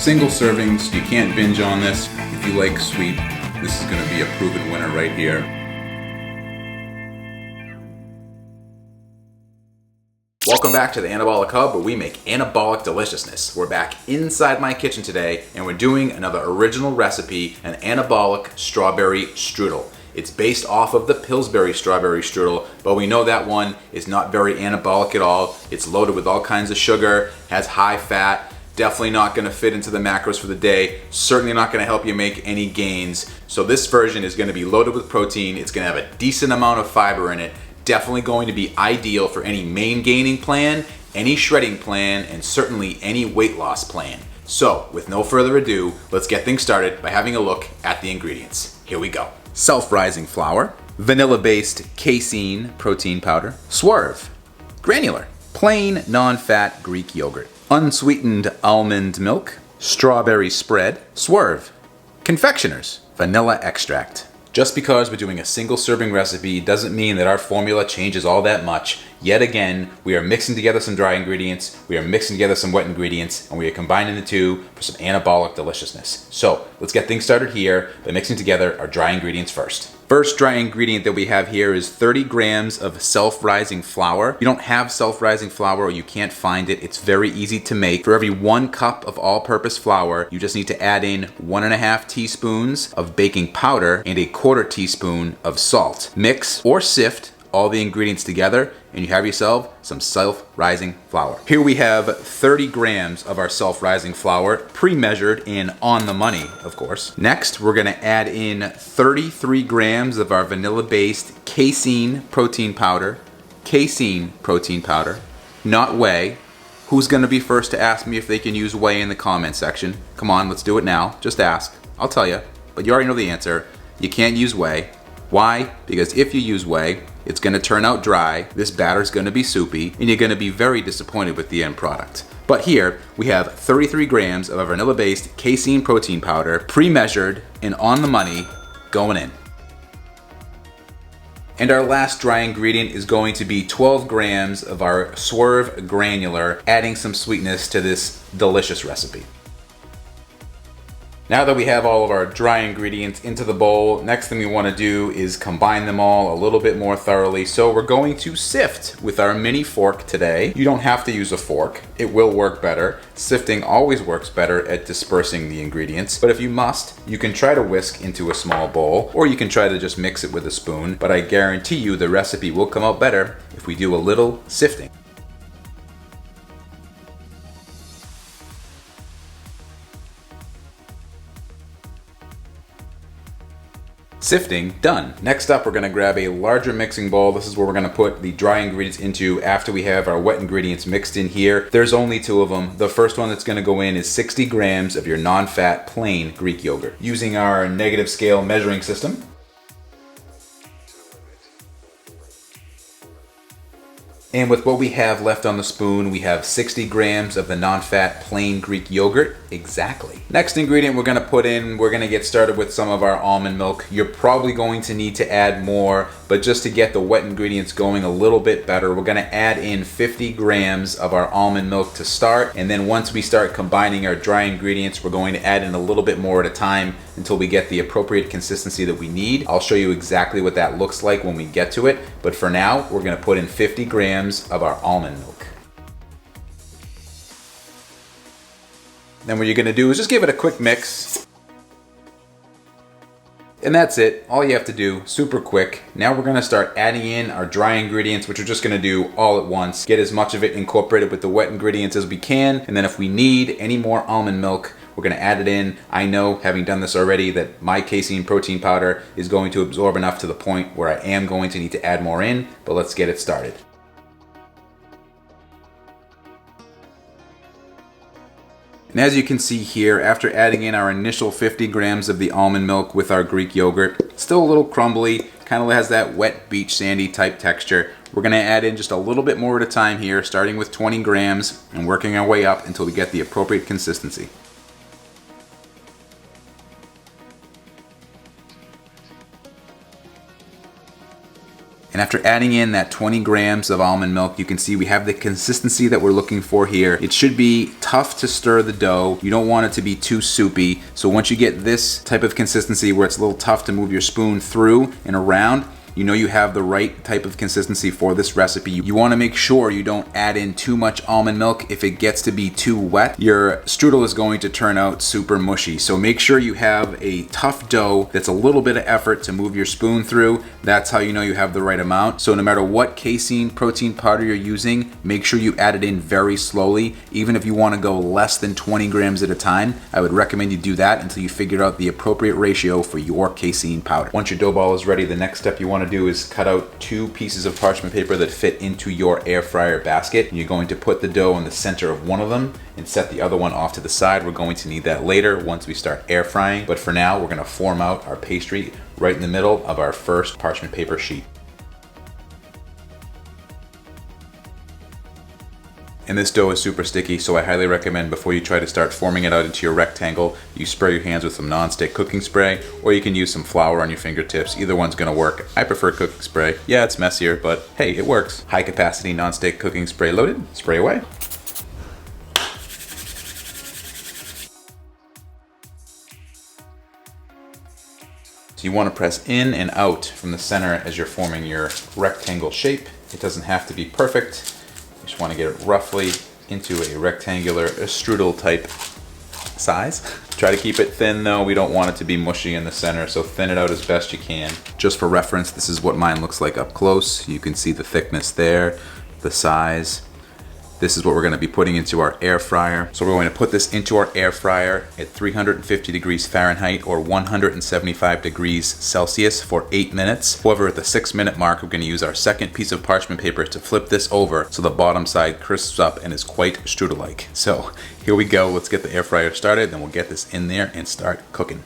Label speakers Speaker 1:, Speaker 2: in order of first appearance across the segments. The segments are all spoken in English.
Speaker 1: Single servings, you can't binge on this. If you like sweet, this is going to be a proven winner right here. Welcome back to the Anabolic Hub, where we make anabolic deliciousness. We're back inside my kitchen today, and we're doing another original recipe, an anabolic strawberry strudel. It's based off of the Pillsbury Strawberry Strudel, but we know that one is not very anabolic at all. It's loaded with all kinds of sugar, has high fat, definitely not going to fit into the macros for the day, certainly not going to help you make any gains. So this version is going to be loaded with protein. It's going to have a decent amount of fiber in it. Definitely going to be ideal for any maingaining plan, any shredding plan, and certainly any weight loss plan. So with no further ado, let's get things started by having a look at the ingredients. Here we go. Self-rising flour, vanilla-based casein protein powder, swerve, granular, plain non-fat Greek yogurt, unsweetened almond milk, strawberry spread, swerve, confectioners, vanilla extract. Just because we're doing a single serving recipe doesn't mean that our formula changes all that much. Yet again, we are mixing together some dry ingredients, we are mixing together some wet ingredients, and we are combining the two for some anabolic deliciousness. So let's get things started here by mixing together our dry ingredients first. First dry ingredient that we have here is 30 grams of self-rising flour. If you don't have self-rising flour or you can't find it, it's very easy to make. For every 1 cup of all-purpose flour, you just need to add in 1.5 teaspoons of baking powder and a 1/4 teaspoon of salt. Mix or sift all the ingredients together and you have yourself some self-rising flour. Here we have 30 grams of our self-rising flour, pre-measured and on the money, of course. Next, we're gonna add in 33 grams of our vanilla-based casein protein powder. Casein protein powder, not whey. Who's gonna be first to ask me if they can use whey in the comment section? Come on, let's do it now. Just ask. I'll tell you, but you already know the answer. You can't use whey. Why? Because if you use whey, it's going to turn out dry, this batter's going to be soupy, and you're going to be very disappointed with the end product. But here, we have 33 grams of our vanilla-based casein protein powder, pre-measured and on the money, going in. And our last dry ingredient is going to be 12 grams of our swerve granular, adding some sweetness to this delicious recipe. Now that we have all of our dry ingredients into the bowl, next thing we want to do is combine them all a little bit more thoroughly. So we're going to sift with our mini fork today. You don't have to use a fork. It will work better. Sifting always works better at dispersing the ingredients. But if you must, you can try to whisk into a small bowl, or you can try to just mix it with a spoon. But I guarantee you the recipe will come out better if we do a little sifting. Sifting done. Next up, we're going to grab a larger mixing bowl. This is where we're going to put the dry ingredients into after we have our wet ingredients mixed in here. There's only 2 of them. The first one that's going to go in is 60 grams of your non-fat plain Greek yogurt. Using our negative scale measuring system, and with what we have left on the spoon, we have 60 grams of the non-fat plain Greek yogurt. Exactly. Next ingredient we're gonna put in, we're gonna get started with some of our almond milk. You're probably going to need to add more, but just to get the wet ingredients going a little bit better, we're gonna add in 50 grams of our almond milk to start. And then once we start combining our dry ingredients, we're going to add in a little bit more at a time until we get the appropriate consistency that we need. I'll show you exactly what that looks like when we get to it. But for now, we're gonna put in 50 grams of our almond milk. Then what you're gonna do is just give it a quick mix. And that's it. All you have to do, super quick. Now we're gonna start adding in our dry ingredients, which we're just gonna do all at once. Get as much of it incorporated with the wet ingredients as we can. And then if we need any more almond milk, we're gonna add it in. I know, having done this already, that my casein protein powder is going to absorb enough to the point where I am going to need to add more in, but let's get it started. And as you can see here, after adding in our initial 50 grams of the almond milk with our Greek yogurt, still a little crumbly, kind of has that wet beach sandy type texture. We're gonna add in just a little bit more at a time here, starting with 20 grams and working our way up until we get the appropriate consistency. And after adding in that 20 grams of almond milk, you can see we have the consistency that we're looking for here. It should be tough to stir the dough. You don't want it to be too soupy. So once you get this type of consistency where it's a little tough to move your spoon through and around, you know you have the right type of consistency for this recipe. You want to make sure you don't add in too much almond milk. If it gets to be too wet, your strudel is going to turn out super mushy. So make sure you have a tough dough that's a little bit of effort to move your spoon through. That's how you know you have the right amount. So no matter what casein protein powder you're using, make sure you add it in very slowly. Even if you want to go less than 20 grams at a time, I would recommend you do that until you figure out the appropriate ratio for your casein powder. Once your dough ball is ready, the next step you want to do is cut out 2 pieces of parchment paper that fit into your air fryer basket. You're going to put the dough in the center of one of them and set the other one off to the side. We're going to need that later once we start air frying, but for now we're going to form out our pastry right in the middle of our first parchment paper sheet. And this dough is super sticky, so I highly recommend before you try to start forming it out into your rectangle, you spray your hands with some non-stick cooking spray, or you can use some flour on your fingertips. Either one's gonna work. I prefer cooking spray. Yeah, it's messier, but hey, it works. High capacity non-stick cooking spray loaded. Spray away. So you want to press in and out from the center as you're forming your rectangle shape. It doesn't have to be perfect. You just want to get it roughly into a rectangular strudel type size. Try to keep it thin though. We don't want it to be mushy in the center, so thin it out as best you can. Just for reference, this is what mine looks like up close. You can see the thickness there, the size. This is what we're going to be putting into our air fryer. So we're going to put this into our air fryer at 350 degrees Fahrenheit or 175 degrees Celsius for 8 minutes. However, at the 6-minute mark, we're going to use our second piece of parchment paper to flip this over so the bottom side crisps up and is quite strudel-like. So here we go. Let's get the air fryer started, then we'll get this in there and start cooking.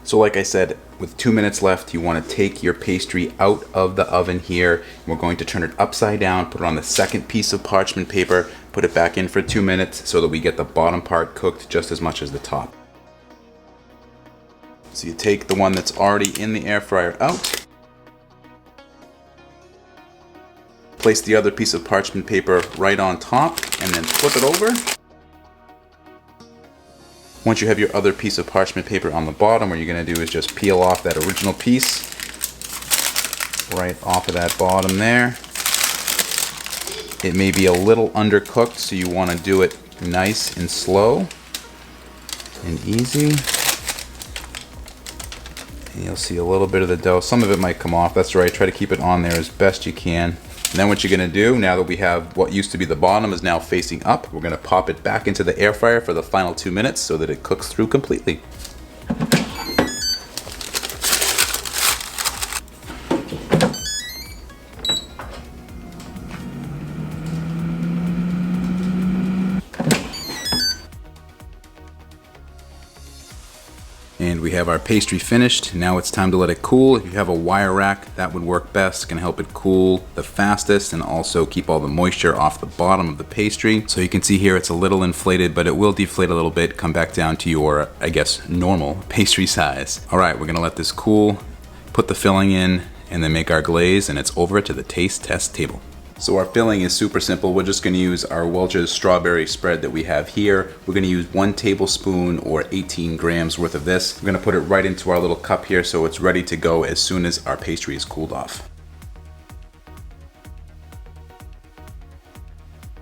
Speaker 1: So like I said, with 2 minutes left, you want to take your pastry out of the oven here. We're going to turn it upside down, put it on the second piece of parchment paper, put it back in for 2 minutes so that we get the bottom part cooked just as much as the top. So you take the one that's already in the air fryer out, place the other piece of parchment paper right on top, and then flip it over. Once you have your other piece of parchment paper on the bottom, what you're going to do is just peel off that original piece right off of that bottom there. It may be a little undercooked, so you want to do it nice and slow and easy. And you'll see a little bit of the dough. Some of it might come off. That's right. Try to keep it on there as best you can. And then what you're going to do, now that we have what used to be the bottom is now facing up, we're going to pop it back into the air fryer for the final 2 minutes so that it cooks through completely. And we have our pastry finished. Now it's time to let it cool. If you have a wire rack, that would work best. It can help it cool the fastest and also keep all the moisture off the bottom of the pastry. So you can see here it's a little inflated, but it will deflate a little bit, come back down to your, I guess, normal pastry size. All right, we're gonna let this cool, put the filling in, and then make our glaze, and it's over to the taste test table. So our filling is super simple. We're just going to use our Welch's strawberry spread that we have here. We're going to use 1 tablespoon or 18 grams worth of this. We're going to put it right into our little cup here so it's ready to go as soon as our pastry is cooled off.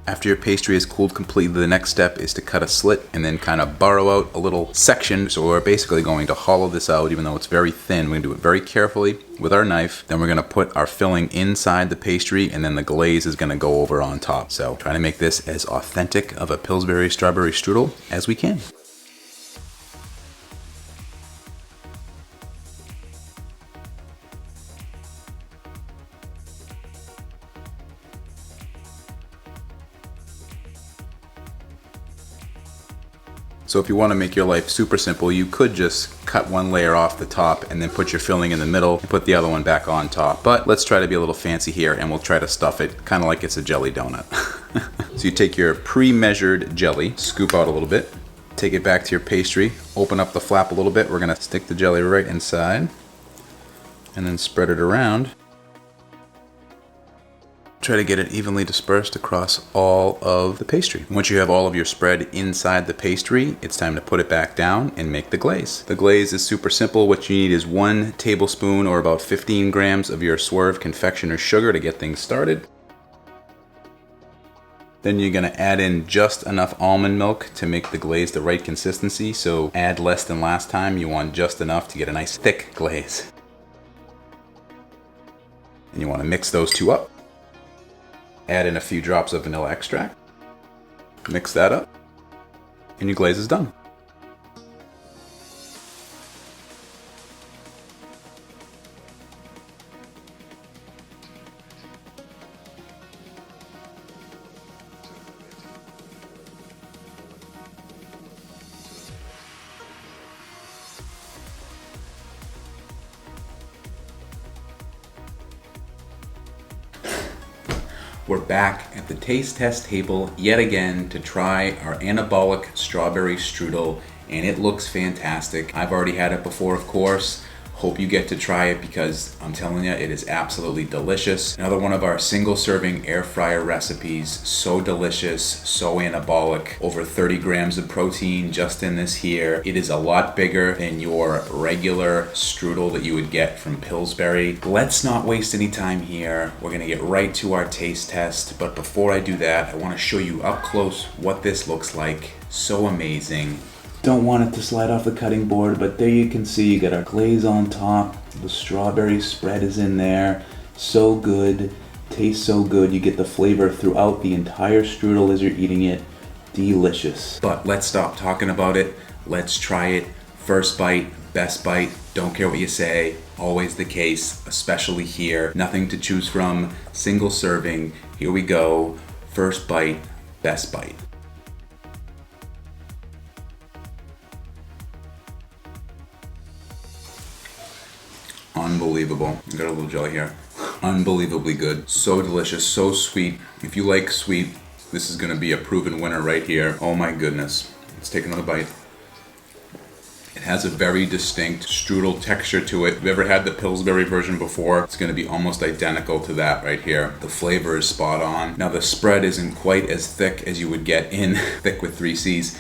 Speaker 1: After your pastry is cooled completely, the next step is to cut a slit and then kind of burrow out a little section. So we're basically going to hollow this out, even though it's very thin. We're going to do it very carefully with our knife. Then we're going to put our filling inside the pastry, and then the glaze is going to go over on top. So trying to make this as authentic of a Pillsbury Strawberry Strudel as we can. So if you want to make your life super simple, you could just cut one layer off the top and then put your filling in the middle and put the other one back on top. But let's try to be a little fancy here and we'll try to stuff it kind of like it's a jelly donut. So you take your pre-measured jelly, scoop out a little bit, take it back to your pastry, open up the flap a little bit. We're gonna stick the jelly right inside and then spread it around. Try to get it evenly dispersed across all of the pastry. Once you have all of your spread inside the pastry, it's time to put it back down and make the glaze. The glaze is super simple. What you need is 1 tablespoon or about 15 grams of your Swerve confectioner sugar to get things started. Then you're gonna add in just enough almond milk to make the glaze the right consistency. So add less than last time. You want just enough to get a nice thick glaze. And you wanna mix those two up. Add in a few drops of vanilla extract, mix that up, and your glaze is done. We're back at the taste test table yet again to try our Anabolic Strawberry Strudel, and it looks fantastic. I've already had it before, of course. Hope you get to try it because I'm telling you, it is absolutely delicious. Another one of our single serving air fryer recipes. So delicious, so anabolic. Over 30 grams of protein just in this here. It is a lot bigger than your regular strudel that you would get from Pillsbury. Let's not waste any time here. We're gonna get right to our taste test. But before I do that, I wanna show you up close what this looks like. So amazing. Don't want it to slide off the cutting board, but there you can see you got our glaze on top. The strawberry spread is in there. So good, tastes so good. You get the flavor throughout the entire strudel as you're eating it. Delicious. But let's stop talking about it. Let's try it. First bite, best bite. Don't care what you say. Always the case, especially here. Nothing to choose from. Single serving. Here we go. First bite, best bite. Unbelievable. I got a little jelly here. Unbelievably good. So delicious, so sweet. If you like sweet, this is gonna be a proven winner right here. Oh my goodness. Let's take another bite. It has a very distinct strudel texture to it. If you've ever had the Pillsbury version before, it's gonna be almost identical to that right here. The flavor is spot on. Now the spread isn't quite as thick as you would get in thick with 3 C's.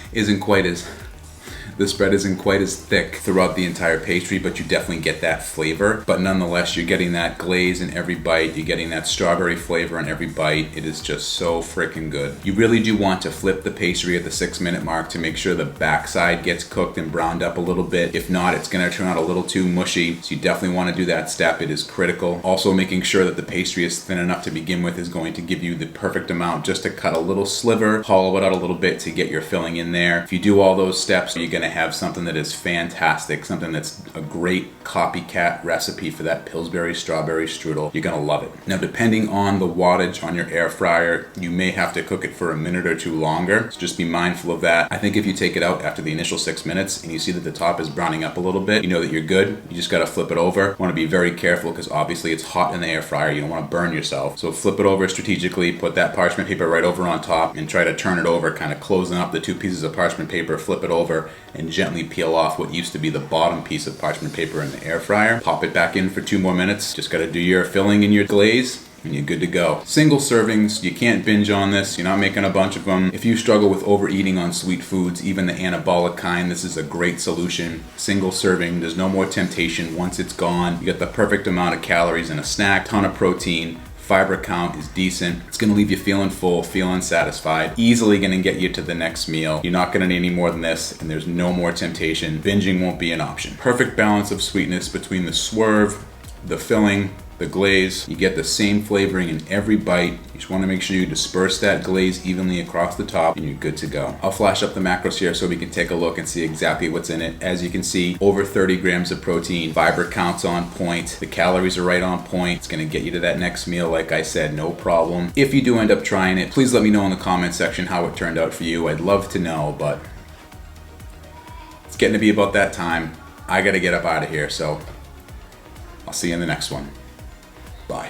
Speaker 1: The spread isn't quite as thick throughout the entire pastry, but you definitely get that flavor. But nonetheless, you're getting that glaze in every bite. You're getting that strawberry flavor in every bite. It is just so freaking good. You really do want to flip the pastry at the 6-minute mark to make sure the backside gets cooked and browned up a little bit. If not, it's gonna turn out a little too mushy. So you definitely wanna do that step. It is critical. Also, making sure that the pastry is thin enough to begin with is going to give you the perfect amount just to cut a little sliver, hollow it out a little bit to get your filling in there. If you do all those steps, you're gonna have something that is fantastic, something that's a great copycat recipe for that Pillsbury Strawberry Strudel. You're gonna love it. Now, depending on the wattage on your air fryer, you may have to cook it for a minute or two longer, so just be mindful of that. I think if you take it out after the initial 6 minutes and you see that the top is browning up a little bit, you know that you're good. You just gotta flip it over. You wanna be very careful because obviously it's hot in the air fryer. You don't wanna burn yourself. So flip it over strategically, put that parchment paper right over on top and try to turn it over, kind of closing up the 2 pieces of parchment paper, flip it over and gently peel off what used to be the bottom piece of parchment paper in the air fryer. Pop it back in for 2 more minutes. Just gotta do your filling in your glaze and you're good to go. Single servings, you can't binge on this. You're not making a bunch of them. If you struggle with overeating on sweet foods, even the anabolic kind, this is a great solution. Single serving, there's no more temptation once it's gone. You got the perfect amount of calories in a snack, ton of protein. Fiber count is decent. It's gonna leave you feeling full, feeling satisfied, easily gonna get you to the next meal. You're not gonna need any more than this, and there's no more temptation. Binging won't be an option. Perfect balance of sweetness between the swerve, the filling, the glaze. You get the same flavoring in every bite. You just wanna make sure you disperse that glaze evenly across the top and you're good to go. I'll flash up the macros here so we can take a look and see exactly what's in it. As you can see, over 30 grams of protein, fiber counts on point, the calories are right on point. It's gonna get you to that next meal, like I said, no problem. If you do end up trying it, please let me know in the comment section how it turned out for you. I'd love to know, but it's getting to be about that time. I gotta get up out of here, so I'll see you in the next one. Bye.